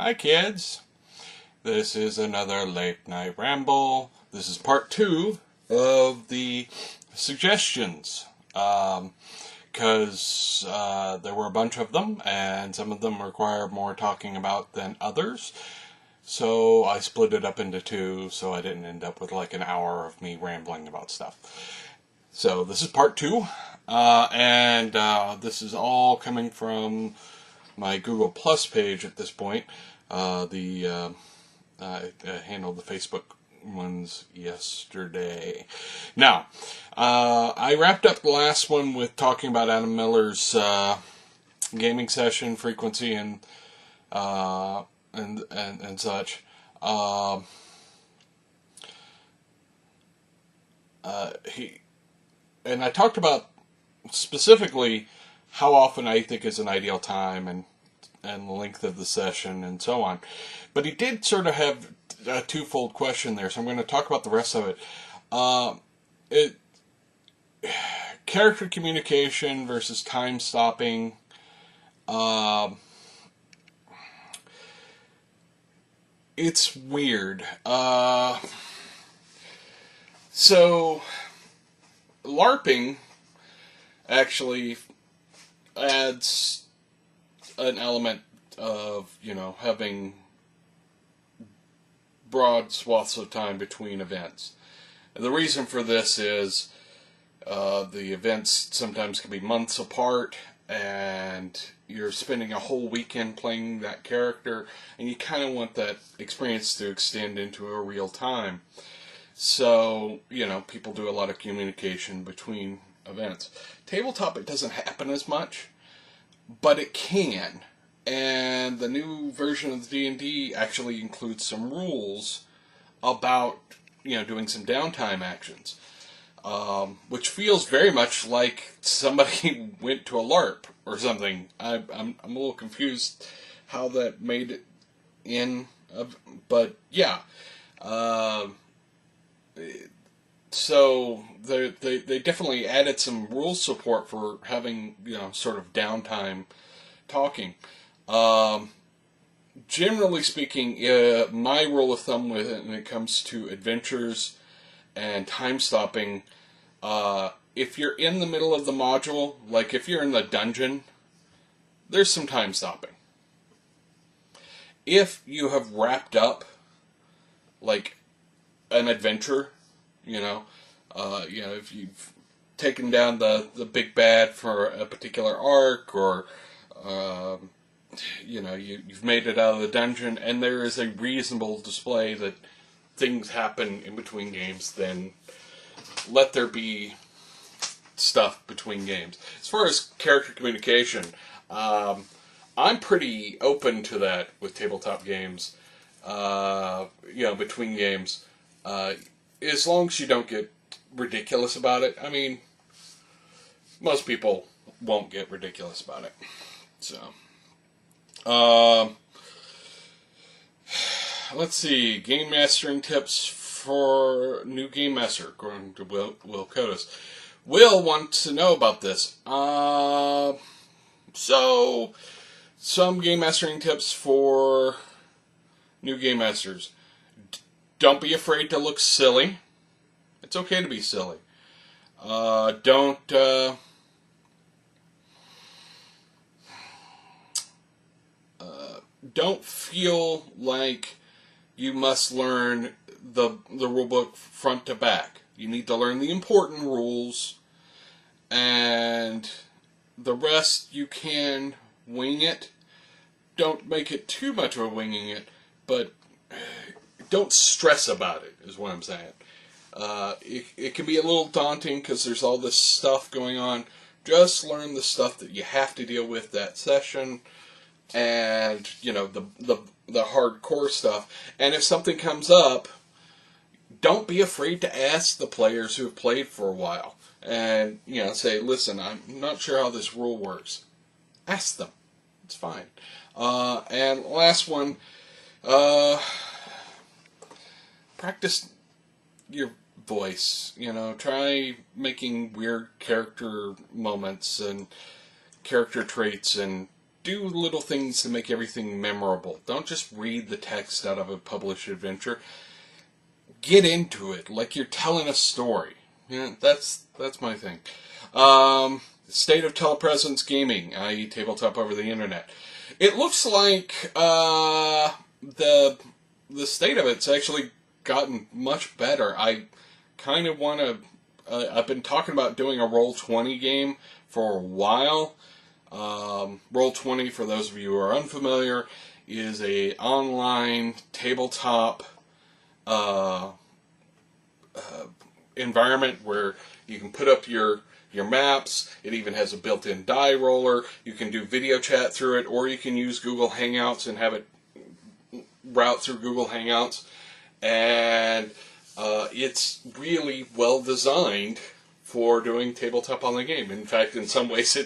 Hi kids, this is another late night ramble. This is part 2 of the suggestions, because there were a bunch of them and some of them require more talking about than others. So I split it up into 2 so I didn't end up with like an hour of me rambling about stuff. So this is part 2, and this is all coming from my Google Plus page at this point. I handled the Facebook ones yesterday. Now, I wrapped up the last one with talking about Adam Miller's gaming session frequency and such. I talked about specifically how often I think is an ideal time and the length of the session and so on. But he did sort of have a twofold question there, so I'm going to talk about the rest of it. Character communication versus time stopping. It's weird. So LARPing actually adds an element of, having broad swaths of time between events. And the reason for this is the events sometimes can be months apart, and you're spending a whole weekend playing that character, and you kind of want that experience to extend into a real time. So, people do a lot of communication between events. Tabletop, it doesn't happen as much, but it can. And the new version of the D&D actually includes some rules about, doing some downtime actions, which feels very much like somebody went to a LARP or something. I'm a little confused how that made it in, but yeah. So they definitely added some rule support for having, sort of downtime talking. Generally speaking, my rule of thumb when it comes to adventures and time stopping, if you're in the middle of the module, like if you're in the dungeon, there's some time stopping. If you have wrapped up, like, an adventure, if you've taken down the big bad for a particular arc, or you've made it out of the dungeon, and there is a reasonable display that things happen in between games, then let there be stuff between games. As far as character communication, I'm pretty open to that with tabletop games. Between games, as long as you don't get ridiculous about it. I mean, most people won't get ridiculous about it. So, let's see. Game mastering tips for new game master, according to Will Codas. Will wants to know about this. So, some game mastering tips for new game masters. Don't be afraid to look silly. It's okay to be silly. Don't feel like you must learn the rulebook front to back. You need to learn the important rules, and the rest you can wing it. Don't make it too much of a winging it, but don't stress about it, is what I'm saying. It can be a little daunting because there's all this stuff going on. Just learn the stuff that you have to deal with that session, and the hardcore stuff. And if something comes up, don't be afraid to ask the players who have played for a while, and say, listen, I'm not sure how this rule works. Ask them. It's fine. And last one, practice your voice. Try making weird character moments and character traits and do little things to make everything memorable. Don't just read the text out of a published adventure. Get into it like you're telling a story. Yeah, that's my thing. State of telepresence gaming, i.e. tabletop over the internet. It looks like the state of it's actually gotten much better. I kind of want to... I've been talking about doing a Roll20 game for a while. Roll20, for those of you who are unfamiliar, is a online tabletop environment where you can put up your maps. It even has a built-in die roller. You can do video chat through it, or you can use Google Hangouts and have it route through Google Hangouts. And it's really well designed for doing tabletop on the game. In fact, in some ways,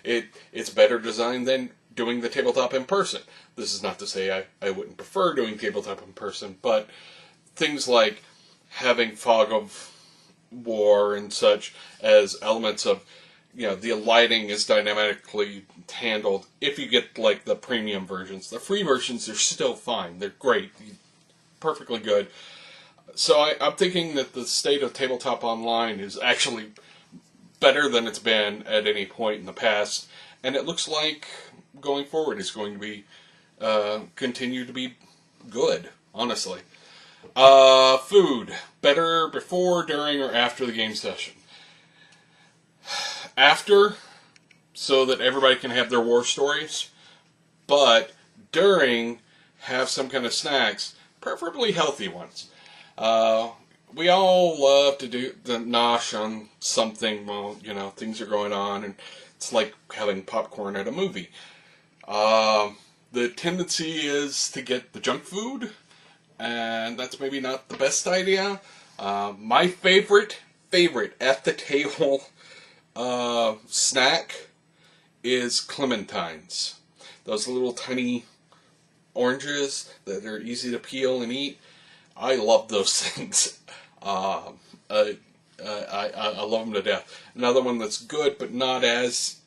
it's better designed than doing the tabletop in person. This is not to say I wouldn't prefer doing tabletop in person, but things like having fog of war and such as elements of, the lighting is dynamically handled. If you get like the premium versions, the free versions, they're still fine. They're great, perfectly good. So I'm thinking that the state of tabletop online is actually better than it's been at any point in the past, and it looks like going forward is going to be continue to be good, honestly. Food. Better before, during, or after the game session. After, so that everybody can have their war stories, but during, have some kind of snacks, preferably healthy ones. We all love to do the nosh on something while, things are going on, and it's like having popcorn at a movie. The tendency is to get the junk food, and that's maybe not the best idea. My favorite at the table snack is clementines. Those little tiny oranges that are easy to peel and eat. I love those things. I love them to death. Another one that's good but not as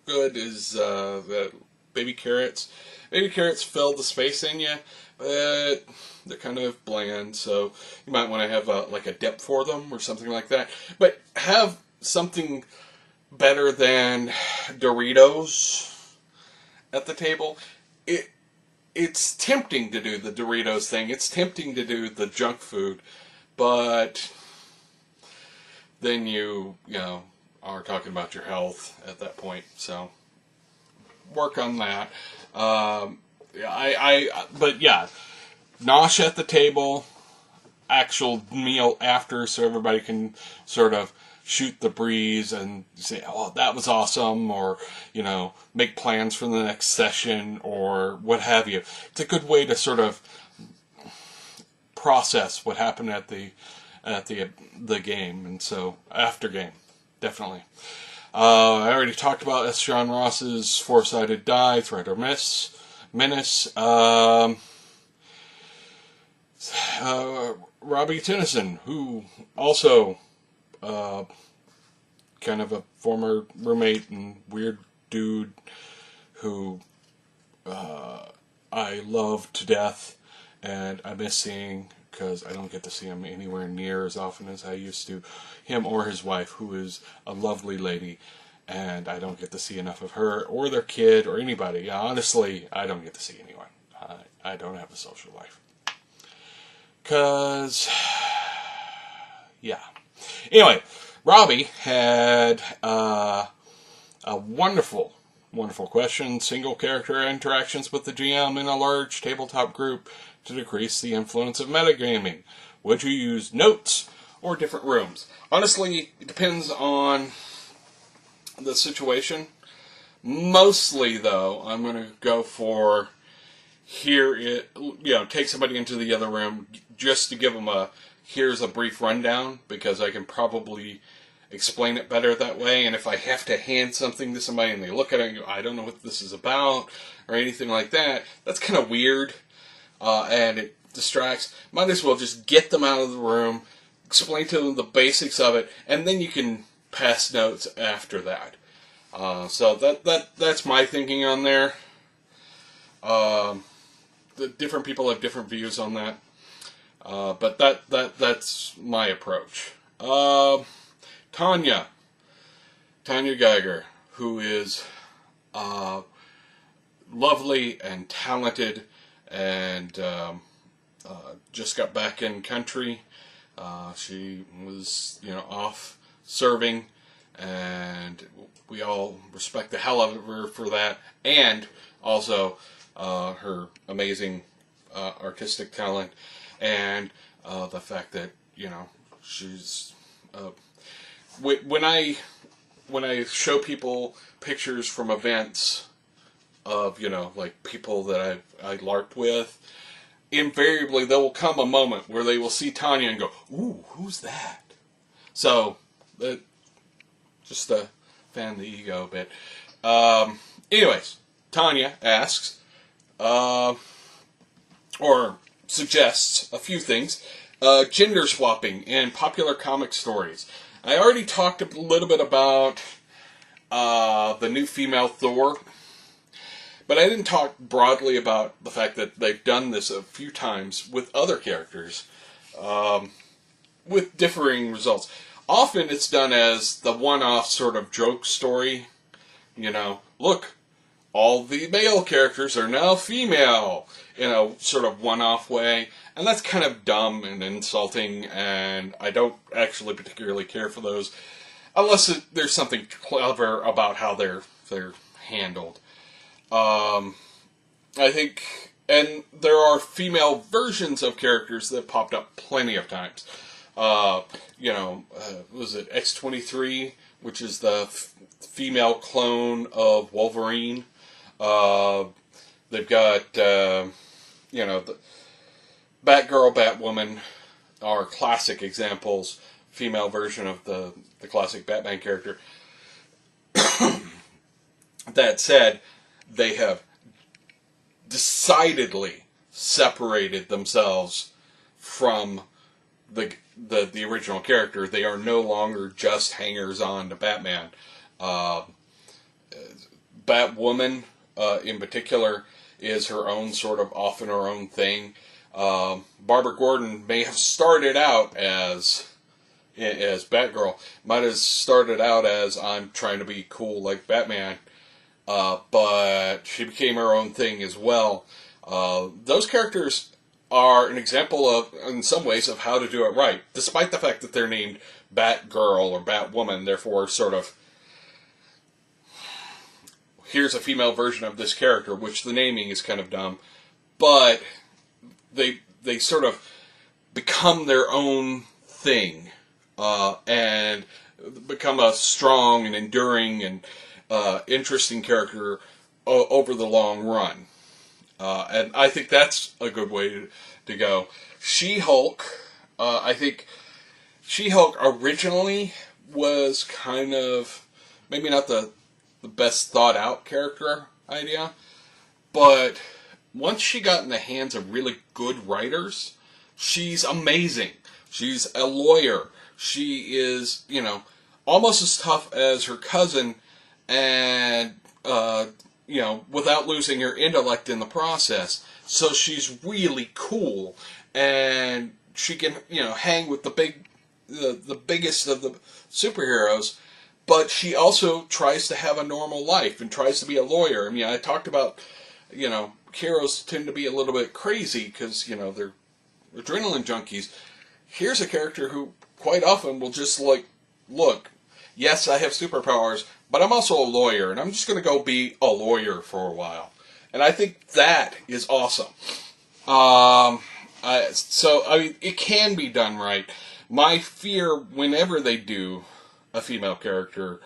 good is the baby carrots. Baby carrots fill the space in you, but they're kind of bland, so you might want to have like a dip for them or something like that. But have something better than Doritos at the table. It's tempting to do the Doritos thing. It's tempting to do the junk food, but then you are talking about your health at that point. So work on that. But yeah, nosh at the table, actual meal after, so everybody can sort of shoot the breeze and say, oh, that was awesome, or, make plans for the next session, or what have you. It's a good way to sort of process what happened at the game, and so after game, definitely. I already talked about S. John Ross's four-sided die, Threat or Menace. Robbie Tennyson, who also kind of a former roommate and weird dude who I love to death, and I miss seeing, because I don't get to see him anywhere near as often as I used to, him or his wife, who is a lovely lady, and I don't get to see enough of her or their kid or anybody. Yeah, honestly, I don't get to see anyone. I don't have a social life. Because, yeah. Anyway, Robbie had a wonderful question. Single character interactions with the GM in a large tabletop group to decrease the influence of metagaming. Would you use notes or different rooms? Honestly, it depends on the situation. Mostly, though, I'm going to go for take somebody into the other room just to give them here's a brief rundown, because I can probably explain it better that way. And if I have to hand something to somebody and they look at it and go, I don't know what this is about, or anything like that, that's kind of weird, and it distracts. Might as well just get them out of the room, explain to them the basics of it, and then you can pass notes after that. So that's my thinking on there. The different people have different views on that. But that's my approach. Tanya Geiger, who is lovely and talented, and just got back in country. She was, off serving, and we all respect the hell out of her for that, and also her amazing artistic talent, and the fact that she's when I show people pictures from events of like people that I LARPed with, invariably there will come a moment where they will see Tanya and go, "Ooh, who's that?" So just to fan the ego a bit. Anyways, Tanya asks, or suggests a few things. Gender swapping in popular comic stories. I already talked a little bit about the new female Thor, but I didn't talk broadly about the fact that they've done this a few times with other characters, with differing results. Often it's done as the one-off sort of joke story. Look, all the male characters are now female, in a sort of one-off way. And that's kind of dumb and insulting, and I don't actually particularly care for those, unless there's something clever about how they're handled. I think, and there are female versions of characters that popped up plenty of times. Was it X-23, which is the female clone of Wolverine? They've got, the Batgirl, Batwoman are classic examples, female version of the classic Batman character. That said, they have decidedly separated themselves from the original character. They are no longer just hangers-on to Batman. Batwoman, in particular, is her own sort of often her own thing. Barbara Gordon may have started out as Batgirl, might have started out as I'm trying to be cool like Batman, but she became her own thing as well. Those characters are an example of, in some ways, of how to do it right, despite the fact that they're named Batgirl or Batwoman, therefore sort of, here's a female version of this character, which the naming is kind of dumb, but they sort of become their own thing, and become a strong and enduring and interesting character over the long run. And I think that's a good way to go. She-Hulk, I think She-Hulk originally was kind of, maybe not the best thought out character idea, but once she got in the hands of really good writers, she's amazing. She's a lawyer. She is, almost as tough as her cousin, and, without losing her intellect in the process. So she's really cool, and she can, hang with the biggest of the superheroes, but she also tries to have a normal life and tries to be a lawyer. I mean, I talked about, heroes tend to be a little bit crazy because, they're adrenaline junkies. Here's a character who quite often will just look, yes, I have superpowers, but I'm also a lawyer, and I'm just going to go be a lawyer for a while. And I think that is awesome. It can be done right. My fear whenever they do a female character,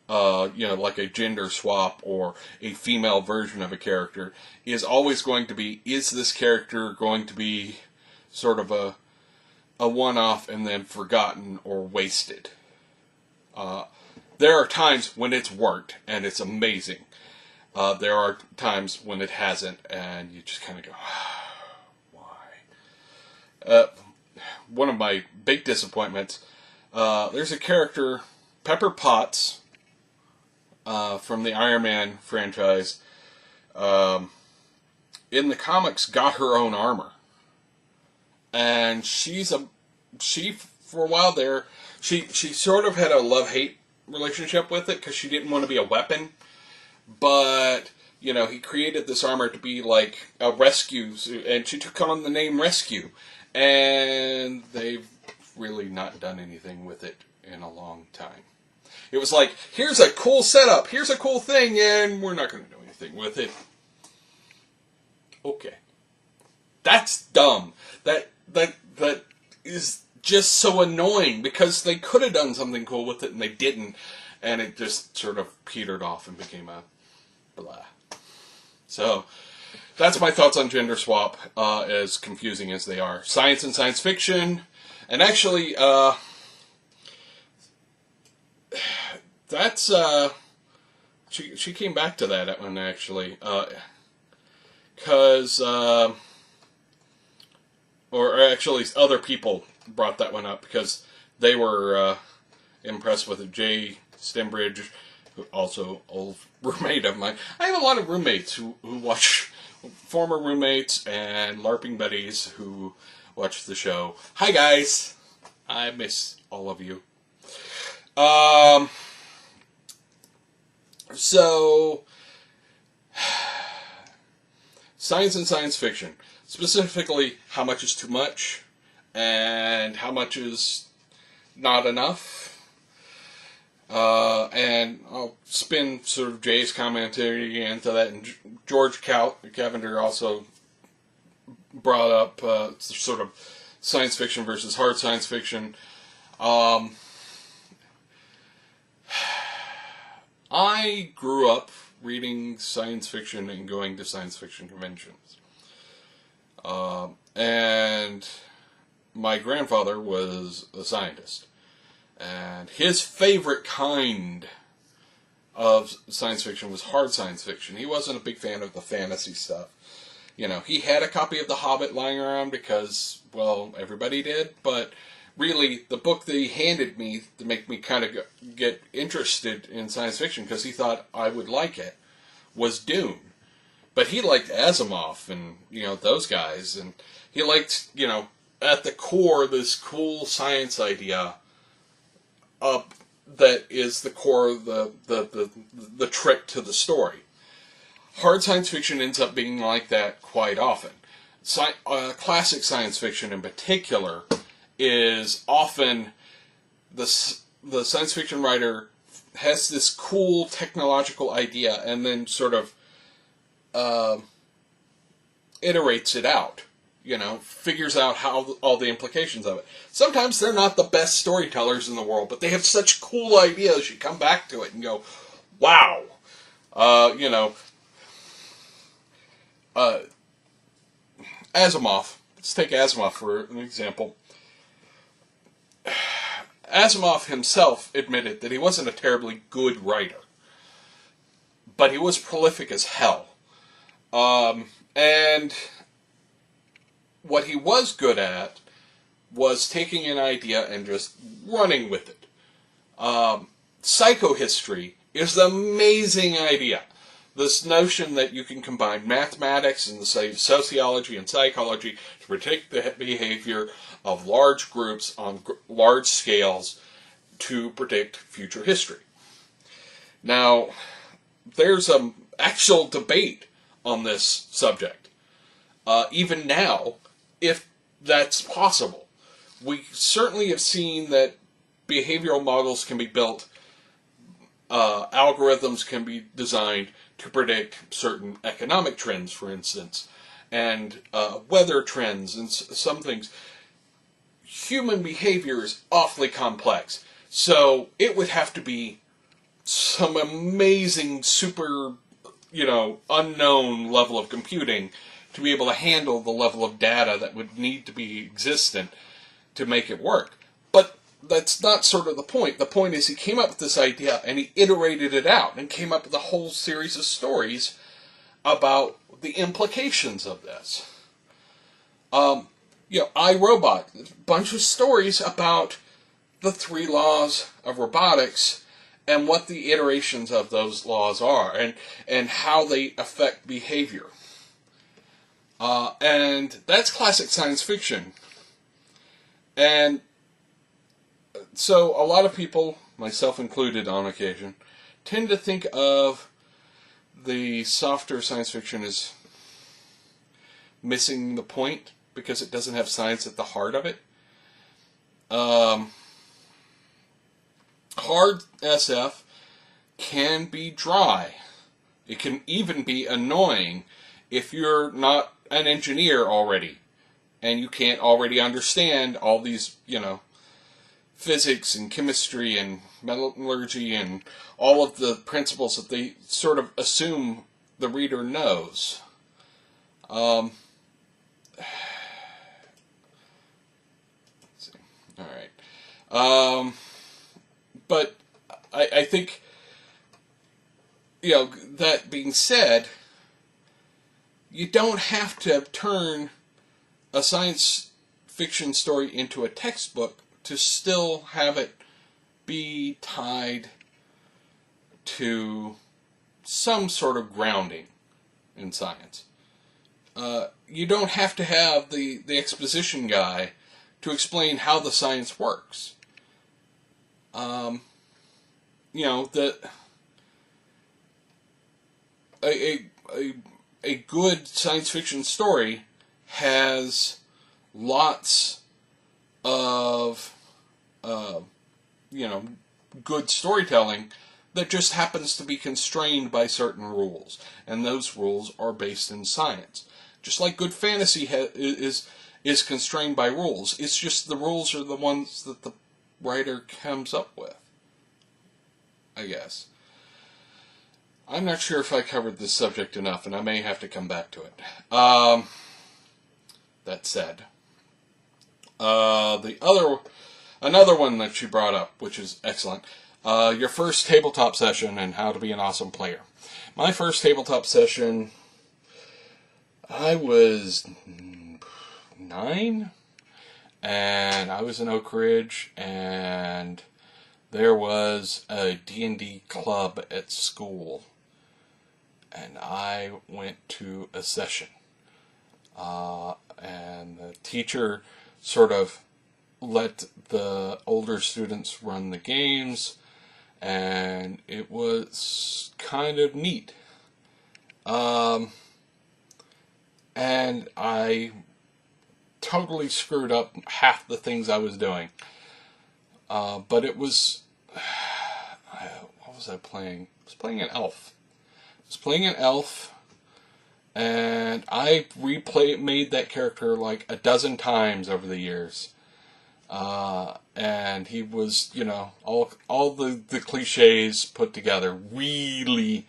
like a gender swap or a female version of a character, is always going to be, is this character going to be sort of a one-off and then forgotten or wasted? There are times when it's worked and it's amazing. There are times when it hasn't, and you just kind of go, why? One of my big disappointments, there's a character, Pepper Potts, from the Iron Man franchise. in the comics, got her own armor. And she, for a while there, she sort of had a love-hate relationship with it, because she didn't want to be a weapon. But, you know, he created this armor to be like a rescue, and she took on the name Rescue. And they've really not done anything with it in a long time. It was like, here's a cool setup, here's a cool thing, and we're not going to do anything with it. Okay. That's dumb. That is just so annoying, because they could have done something cool with it and they didn't, and it just sort of petered off and became a blah. So, that's my thoughts on gender swap, as confusing as they are. Science and science fiction, and actually, that's, she came back to that one, actually, because, or actually other people brought that one up, because they were impressed with it. Jay Stembridge, who also old roommate of mine. I have a lot of roommates who watch, former roommates and LARPing buddies who watch the show. Hi guys! I miss all of you. So, science and science fiction. Specifically, how much is too much, and how much is not enough. And I'll spin sort of Jay's commentary into that, and George Cavender also brought up sort of science fiction versus hard science fiction. I grew up reading science fiction and going to science fiction conventions. And my grandfather was a scientist. And his favorite kind of science fiction was hard science fiction. He wasn't a big fan of the fantasy stuff. You know, he had a copy of The Hobbit lying around because, well, everybody did. But really, the book that he handed me to make me kind of get interested in science fiction, because he thought I would like it, was Dune. But he liked Asimov and, you know, those guys. And he liked, you know, at the core, this cool science idea that is the core of the trick to the story. Hard science fiction ends up being like that quite often. Classic science fiction in particular is often the science fiction writer has this cool technological idea and then sort of iterates it out. You know, figures out how all the implications of it. Sometimes they're not the best storytellers in the world, but they have such cool ideas. You come back to it and go, "Wow!" You know, Asimov. Let's take Asimov for an example. Asimov himself admitted that he wasn't a terribly good writer, but he was prolific as hell, and what he was good at was taking an idea and just running with it. Psychohistory is an amazing idea. This notion that you can combine mathematics and sociology and psychology to predict the behavior of large groups on large scales to predict future history. Now, there's an actual debate on this subject. Even now, if that's possible. We certainly have seen that behavioral models can be built, algorithms can be designed to predict certain economic trends, for instance, and weather trends and some things. Human behavior is awfully complex, so it would have to be some amazing, super, you know, unknown level of computing to be able to handle the level of data that would need to be existent to make it work. But that's not sort of the point. The point is he came up with this idea and he iterated it out and came up with a whole series of stories about the implications of this. You know, iRobot, a bunch of stories about the 3 laws of robotics and what the iterations of those laws are and how they affect behavior. And that's classic science fiction. And so a lot of people, myself included on occasion, tend to think of the softer science fiction as missing the point because it doesn't have science at the heart of it. Hard SF can be dry. It can even be annoying if you're not an engineer already and you can't already understand all these, physics and chemistry and metallurgy and all of the principles that they sort of assume the reader knows. Let's see. All right. But I think, that being said, you don't have to turn a science fiction story into a textbook to still have it be tied to some sort of grounding in science. You don't have to have the exposition guy to explain how the science works. That a good science fiction story has lots of good storytelling that just happens to be constrained by certain rules, and those rules are based in science. Just like good fantasy is constrained by rules. It's just the rules are the ones that the writer comes up with, I guess. I'm not sure if I covered this subject enough, and I may have to come back to it. That said, another one that she brought up, which is excellent, your first tabletop session and how to be an awesome player. My first tabletop session, I was 9, and I was in Oak Ridge, and there was a D&D club at school, and I went to a session, and the teacher sort of let the older students run the games, and it was kind of neat. And I totally screwed up half the things I was doing. But it was... what was I playing? I was playing an elf. And I made that character like a dozen times over the years. And he was, all the cliches put together, really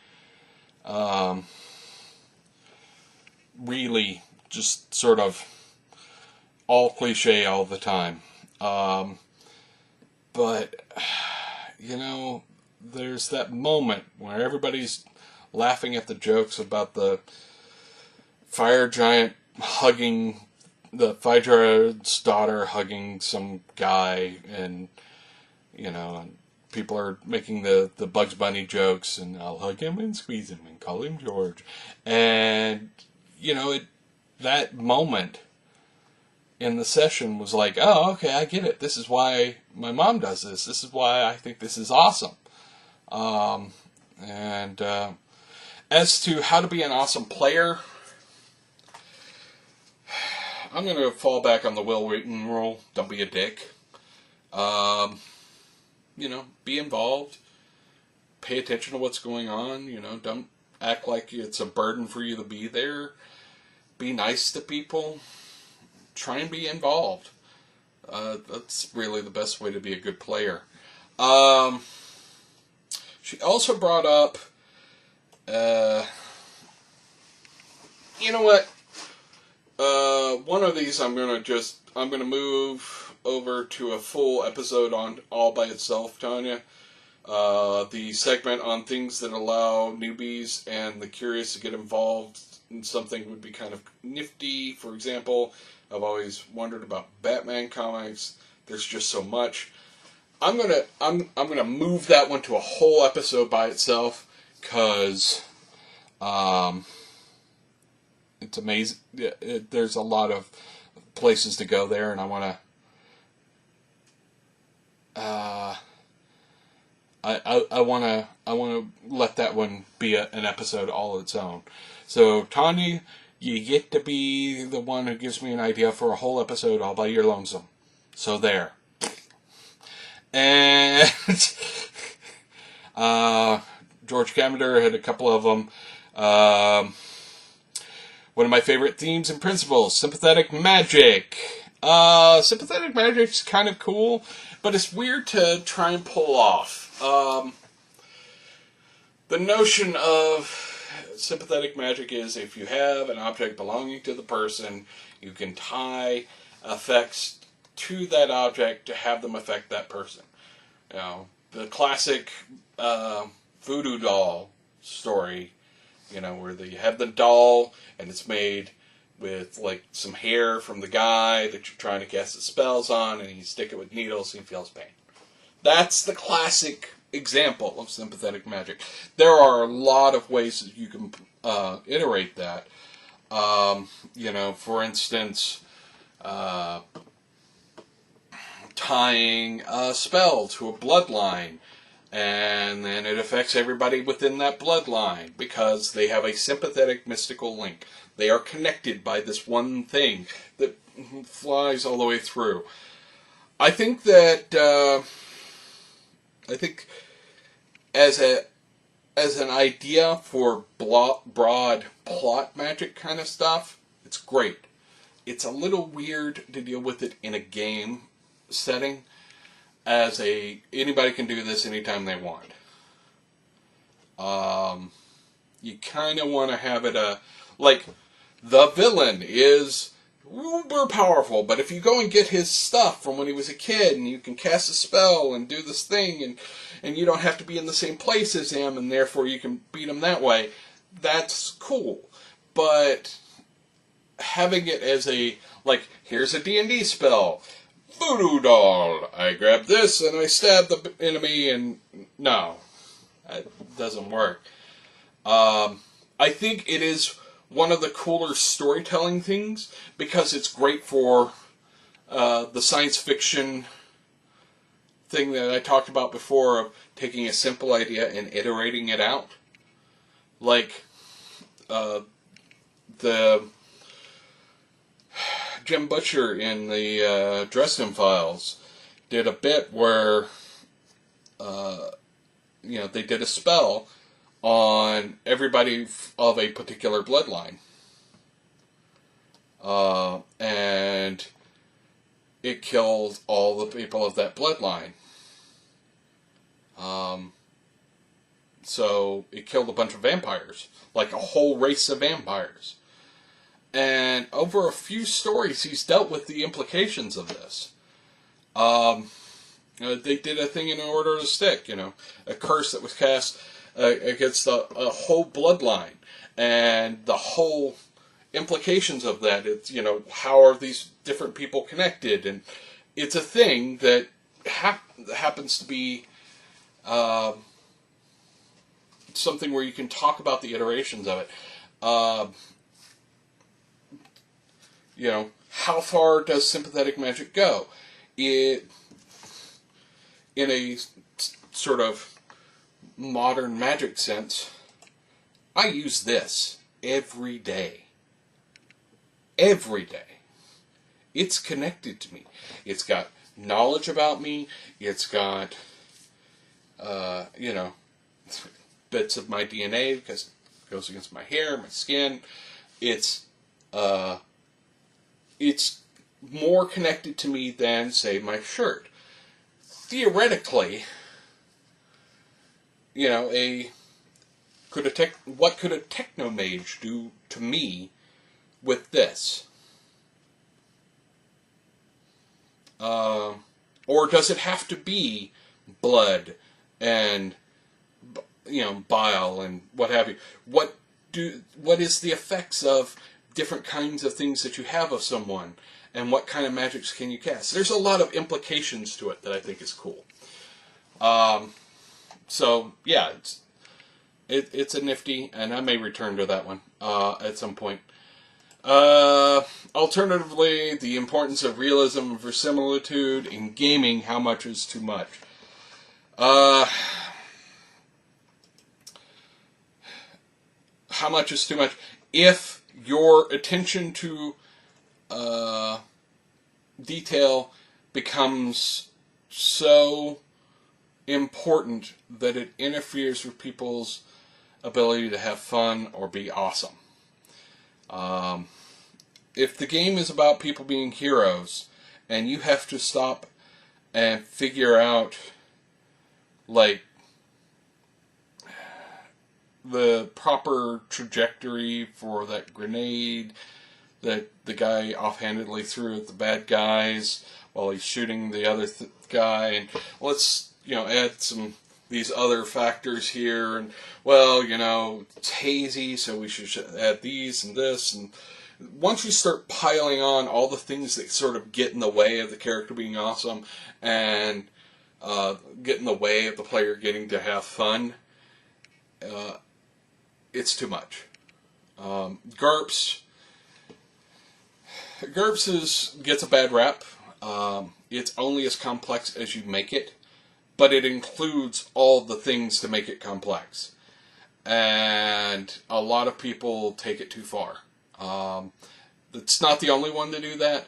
just sort of all cliche all the time. But, there's that moment where everybody's laughing at the jokes about the fire giant's daughter hugging some guy, and, and people are making the Bugs Bunny jokes, and I'll hug him and squeeze him and call him George. And, that moment in the session was like, oh, okay, I get it. This is why my mom does this. This is why I think this is awesome. And as to how to be an awesome player, I'm going to fall back on the Will Wheaton rule. Don't be a dick. Be involved. Pay attention to what's going on. Don't act like it's a burden for you to be there. Be nice to people. Try and be involved. That's really the best way to be a good player. She also brought up, one of these I'm going to move over to a full episode on all by itself, Tanya. The segment on things that allow newbies and the curious to get involved in something would be kind of nifty. For example, I've always wondered about Batman comics. There's just so much. I'm gonna move that one to a whole episode by itself, because It's amazing. There's a lot of places to go there, and I want to. I want to let that one be an episode all its own. So Tanya, you get to be the one who gives me an idea for a whole episode all by Your Lonesome. So there. And George Cavender had a couple of them. One of my favorite themes and principles, Sympathetic Magic. Sympathetic Magic's kind of cool, but it's weird to try and pull off. The notion of sympathetic magic is if you have an object belonging to the person, you can tie effects to that object to have them affect that person. You know, the classic voodoo doll story, you know, where you have the doll and it's made with like some hair from the guy that you're trying to cast the spells on, and you stick it with needles and he feels pain. That's the classic example of sympathetic magic. There are a lot of ways that you can iterate that. You know, for instance, tying a spell to a bloodline, and then it affects everybody within that bloodline because they have a sympathetic mystical link. They are connected by this one thing that flies all the way through. I think that as an idea for broad plot magic kind of stuff, it's great. It's a little weird to deal with it in a game setting. Anybody can do this anytime they want. You kind of want to have it like the villain is uber powerful, but if you go and get his stuff from when he was a kid, and you can cast a spell and do this thing, and you don't have to be in the same place as him, and therefore you can beat him that way, that's cool. But having it as here's a D&D spell, voodoo doll, I grab this and I stab the enemy, and no, that doesn't work. I think it is one of the cooler storytelling things because it's great for the science fiction thing that I talked about before of taking a simple idea and iterating it out. Like the Jim Butcher in the Dresden Files did a bit where they did a spell on everybody of a particular bloodline. And it killed all the people of that bloodline. So it killed a bunch of vampires, like a whole race of vampires. And over a few stories, he's dealt with the implications of this. They did a thing in Order to Stick, a curse that was cast against a whole bloodline, and the whole implications of that. It's, how are these different people connected? And it's a thing that happens to be something where you can talk about the iterations of it. How far does sympathetic magic go? In a sort of modern magic sense, I use this every day. Every day. It's connected to me. It's got knowledge about me. It's got, bits of my DNA because it goes against my hair, my skin. It's more connected to me than, say, my shirt. Theoretically, what could a technomage do to me with this? Or does it have to be blood and bile and what have you? What is the effects of different kinds of things that you have of someone, and what kind of magics can you cast? There's a lot of implications to it that I think is cool. So yeah, it's a nifty, and I may return to that one at some point. Alternatively, the importance of realism and verisimilitude in gaming. How much is too much? How much is too much? If your attention to detail becomes so important that it interferes with people's ability to have fun or be awesome. If the game is about people being heroes, and you have to stop and figure out, like, the proper trajectory for that grenade that the guy offhandedly threw at the bad guys while he's shooting the other guy, and let's, add some these other factors here, and, well, it's hazy, so we should add these and this, and once you start piling on all the things that sort of get in the way of the character being awesome, and get in the way of the player getting to have fun, it's too much. GURPS gets a bad rap. It's only as complex as you make it, but it includes all the things to make it complex. And a lot of people take it too far. It's not the only one to do that,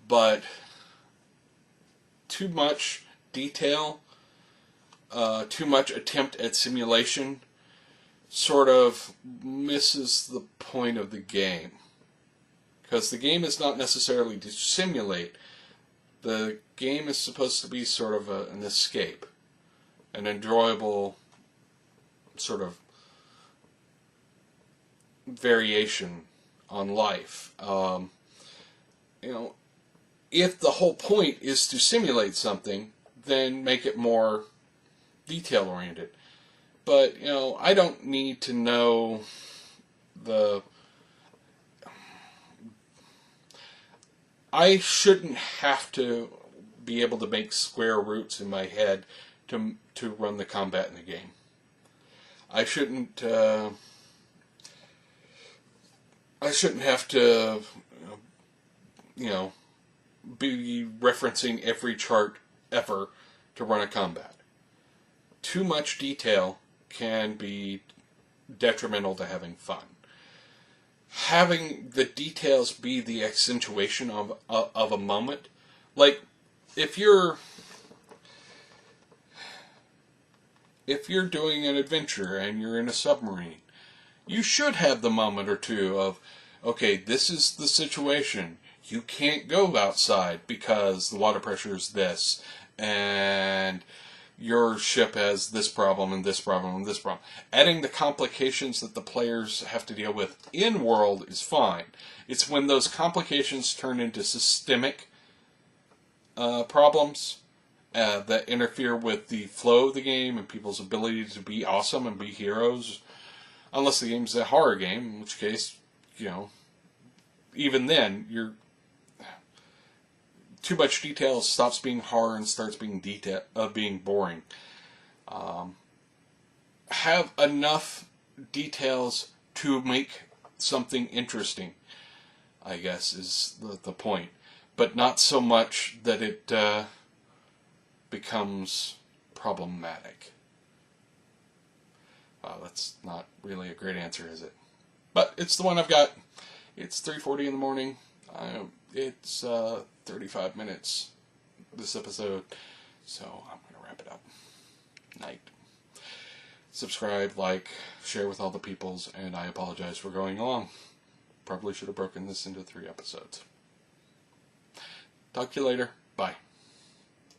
but too much detail, too much attempt at simulation sort of misses the point of the game. Because the game is not necessarily to simulate. The game is supposed to be sort of an escape, an enjoyable sort of variation on life. If the whole point is to simulate something, then make it more detail-oriented. But, I don't need to know I shouldn't have to be able to make square roots in my head to run the combat in the game. I shouldn't have to, be referencing every chart ever to run a combat. Too much detail can be detrimental to having fun. Having the details be the accentuation of a moment, like if you're doing an adventure and you're in a submarine, you should have the moment or two of, okay, this is the situation. You can't go outside because the water pressure is this, and your ship has this problem and this problem and this problem. Adding the complications that the players have to deal with in-world is fine. It's when those complications turn into systemic problems that interfere with the flow of the game and people's ability to be awesome and be heroes. Unless the game's a horror game, in which case, even then, too much detail stops being horror and starts being being boring. Have enough details to make something interesting, I guess, is the point. But not so much that it becomes problematic. That's not really a great answer, is it? But it's the one I've got. It's 3:40 in the morning. It's 35 minutes, this episode, so I'm going to wrap it up. Night. Subscribe, like, share with all the peoples, and I apologize for going long. Probably should have broken this into 3 episodes. Talk to you later. Bye.